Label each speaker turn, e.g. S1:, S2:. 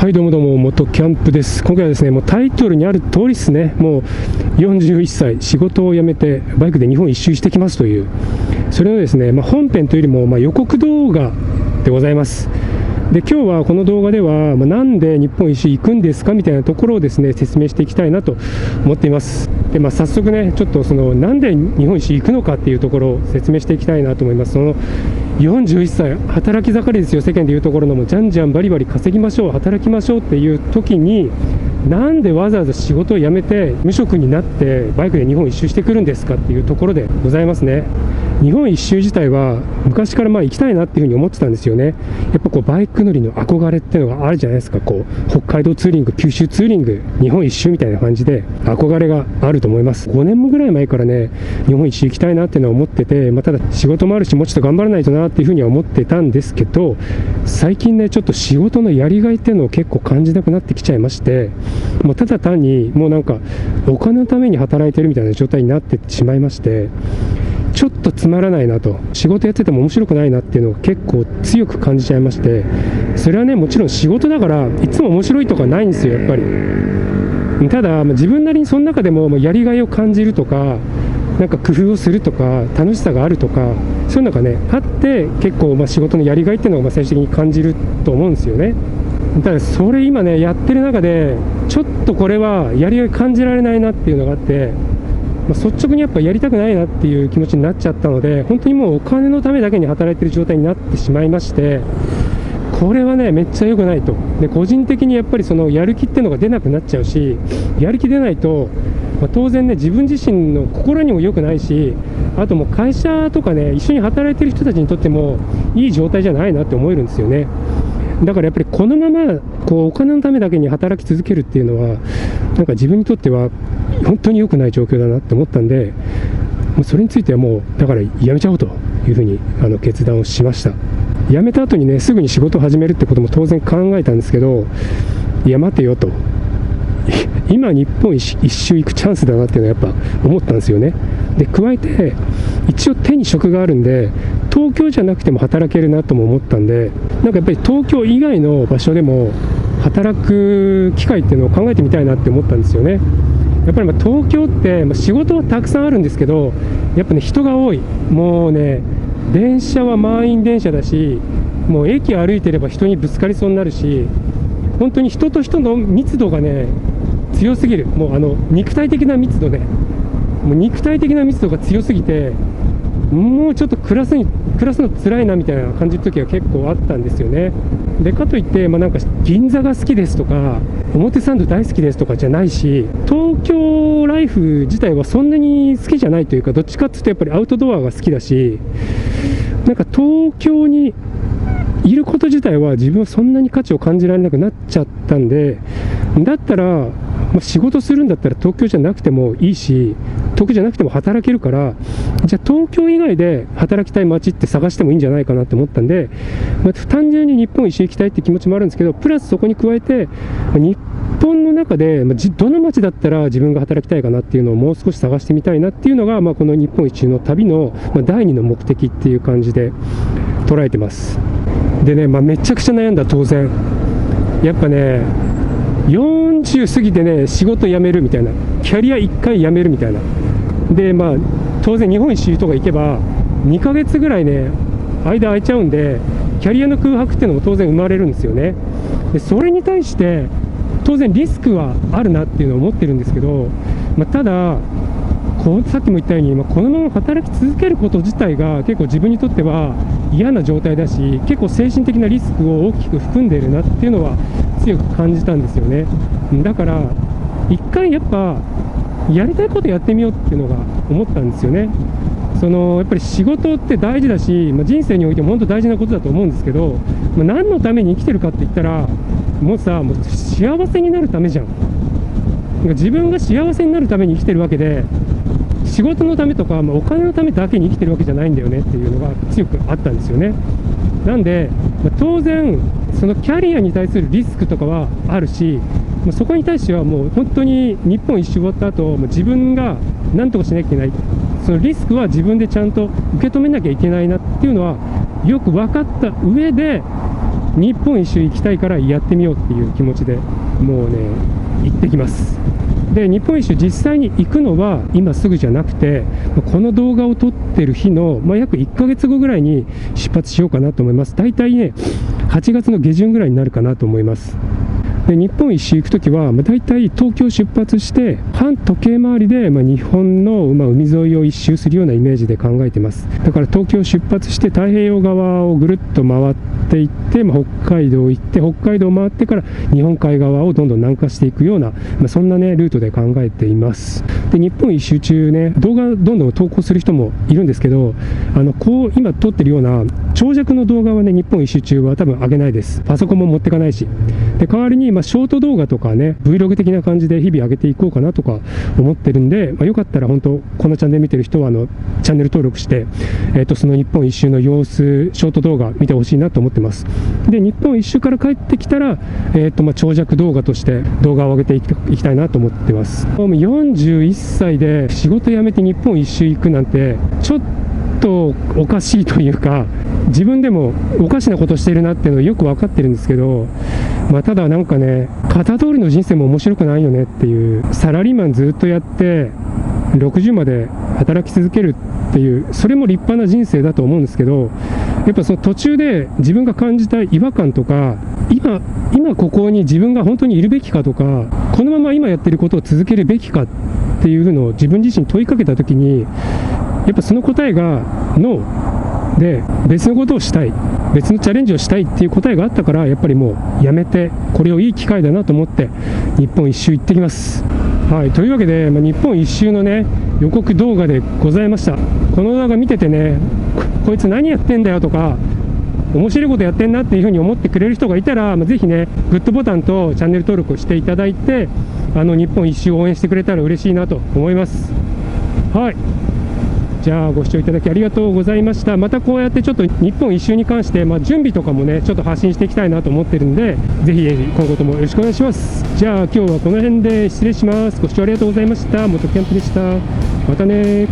S1: はい、どうもどうも、元キャンプです。今回はですね、もうタイトルにある通りですね、もう41歳、仕事を辞めてバイクで日本一周してきますという、それのですね、本編というよりも予告動画でございます。で、今日はこの動画では、なんで日本一周行くんですかみたいなところをですね、説明していきたいなと思っています。で、早速ね、ちょっとなんで日本一周行くのかっていうところを説明していきたいなと思います。41歳、働き盛りですよ、世間でいうところの、もうじゃんじゃんバリバリ稼ぎましょう、働きましょうっていう時に、なんでわざわざ仕事を辞めて無職になってバイクで日本一周してくるんですかっていうところでございますね。日本一周自体は昔から行きたいなっていうふうに思ってたんですよね。やっぱバイク乗りの憧れっていうのがあるじゃないですか。北海道ツーリング、九州ツーリング、日本一周みたいな感じで憧れがあると思います。5年もぐらい前からね、日本一周行きたいなっていうのは思ってて、ただ仕事もあるし、もうちょっと頑張らないとなっていうふうには思ってたんですけど、最近ね、ちょっと仕事のやりがいっていうのを結構感じなくなってきちゃいまして、もうただ単にもうお金のために働いてるみたいな状態になってしまいまして、ちょっとつまらないなと、仕事やってても面白くないなっていうのを結構強く感じちゃいまして、それはね、もちろん仕事だからいつも面白いとかないんですよ、やっぱり。ただ自分なりにその中でもやりがいを感じるとか、工夫をするとか楽しさがあるとか、そういうのがねあって、結構仕事のやりがいっていうのを最終的に感じると思うんですよね。ただそれ今ねやってる中で、ちょっとこれはやりがい感じられないなっていうのがあって、率直にやっぱやりたくないなっていう気持ちになっちゃったので、本当にもうお金のためだけに働いてる状態になってしまいまして、これはねめっちゃ良くないと。で、個人的にやっぱりやる気っていうのが出なくなっちゃうし、やる気出ないと、当然ね自分自身の心にも良くないし、あともう会社とかね一緒に働いてる人たちにとってもいい状態じゃないなって思えるんですよね。だからやっぱりこのままお金のためだけに働き続けるっていうのは自分にとっては本当に良くない状況だなって思ったんで、それについてはもうだからやめちゃおうというふうに決断をしました。辞めた後にねすぐに仕事を始めるってことも当然考えたんですけど、いや待てよと、今日本一周行くチャンスだなっていうのはやっぱ思ったんですよね。で、加えて一応手に職があるんで、東京じゃなくても働けるなとも思ったんで、やっぱり東京以外の場所でも働く機会っていうのを考えてみたいなって思ったんですよね。やっぱり東京って仕事はたくさんあるんですけど、やっぱね人が多い。もうね電車は満員電車だし、もう駅歩いてれば人にぶつかりそうになるし、本当に人と人の密度がね強すぎる。もう肉体的な密度ね、もう肉体的な密度が強すぎて、もうちょっと暮らすの辛いなみたいな感じる時が結構あったんですよね。で、かといって銀座が好きですとか表参道大好きですとかじゃないし、東京ライフ自体はそんなに好きじゃないというか、どっちかっていうとやっぱりアウトドアが好きだし、東京にいること自体は自分はそんなに価値を感じられなくなっちゃったんで、だったら仕事するんだったら東京じゃなくてもいいし、東京じゃなくても働けるから、じゃあ東京以外で働きたい街って探してもいいんじゃないかなと思ったんで、単純に日本一周行きたいって気持ちもあるんですけど、プラスそこに加えて日本の中でどの街だったら自分が働きたいかなっていうのをもう少し探してみたいなっていうのが、この日本一周の旅の第2の目的っていう感じで捉えてます。でね、めちゃくちゃ悩んだ。当然やっぱね40過ぎてね仕事辞めるみたいな、キャリア1回辞めるみたいなで、当然日本一周とか行けば2ヶ月ぐらいね間空いちゃうんで、キャリアの空白っていうのも当然生まれるんですよね。で、それに対して当然リスクはあるなっていうのを思ってるんですけど、たださっきも言ったように、このまま働き続けること自体が結構自分にとっては嫌な状態だし、結構精神的なリスクを大きく含んでいるなっていうのは強く感じたんですよね。だから一回やっぱやりたいことやってみようっていうのが思ったんですよね。やっぱり仕事って大事だし、人生においても本当大事なことだと思うんですけど、何のために生きてるかって言ったら、もう幸せになるためじゃん。自分が幸せになるために生きてるわけで、仕事のためとか、お金のためだけに生きてるわけじゃないんだよねっていうのが強くあったんですよね。なんで、当然そのキャリアに対するリスクとかはあるし、そこに対してはもう本当に日本一周終わった後、自分が何とかしなきゃいけない、そのリスクは自分でちゃんと受け止めなきゃいけないなっていうのはよく分かった上で、日本一周行きたいからやってみようっていう気持ちでもうね行ってきます。で日本一周実際に行くのは今すぐじゃなくて、この動画を撮ってる日の、約1ヶ月後ぐらいに出発しようかなと思います。だいたいね8月の下旬ぐらいになるかなと思います。で日本一周行くときは、だいたい東京出発して反時計回りで、日本の、海沿いを一周するようなイメージで考えてます。だから東京出発して太平洋側をぐるっと回っていって、北海道行って北海道回ってから日本海側をどんどん南下していくような、そんなねルートで考えています。で日本一周中ね動画どんどん投稿する人もいるんですけど、こう今撮ってるような長尺の動画はね日本一周中は多分上げないです。パソコンも持ってかないし。で代わりにショート動画とかね Vlog 的な感じで日々上げていこうかなとか思ってるんで、よかったら本当このチャンネル見てる人はチャンネル登録して、その日本一周の様子ショート動画見てほしいなと思ってます。で日本一周から帰ってきたら、長尺動画として動画を上げていきたいなと思ってます。もう41歳で仕事辞めて日本一周行くなんてちょっとおかしいというか、自分でもおかしなことしてるなっていうのはよく分かってるんですけど、ただなんかね型通りの人生も面白くないよねっていう、サラリーマンずっとやって60まで働き続けるっていう、それも立派な人生だと思うんですけど、やっぱその途中で自分が感じた違和感とか、今ここに自分が本当にいるべきかとか、このまま今やってることを続けるべきかっていうのを自分自身問いかけたときに、やっぱその答えがノーで、別のことをしたい、別のチャレンジをしたいっていう答えがあったから、やっぱりもうやめて、これをいい機会だなと思って日本一周行ってきます。はい、というわけで、日本一周のね予告動画でございました。この動画見ててね、こいつ何やってんだよとか面白いことやってんなっていうふうに思ってくれる人がいたら、ぜひねグッドボタンとチャンネル登録をしていただいて、日本一周を応援してくれたら嬉しいなと思います。はい、じゃあご視聴いただきありがとうございました。またこうやってちょっと日本一周に関して、準備とかもねちょっと発信していきたいなと思ってるんで、ぜひ今後ともよろしくお願いします。じゃあ今日はこの辺で失礼します。ご視聴ありがとうございました。元キャンプでした。またね。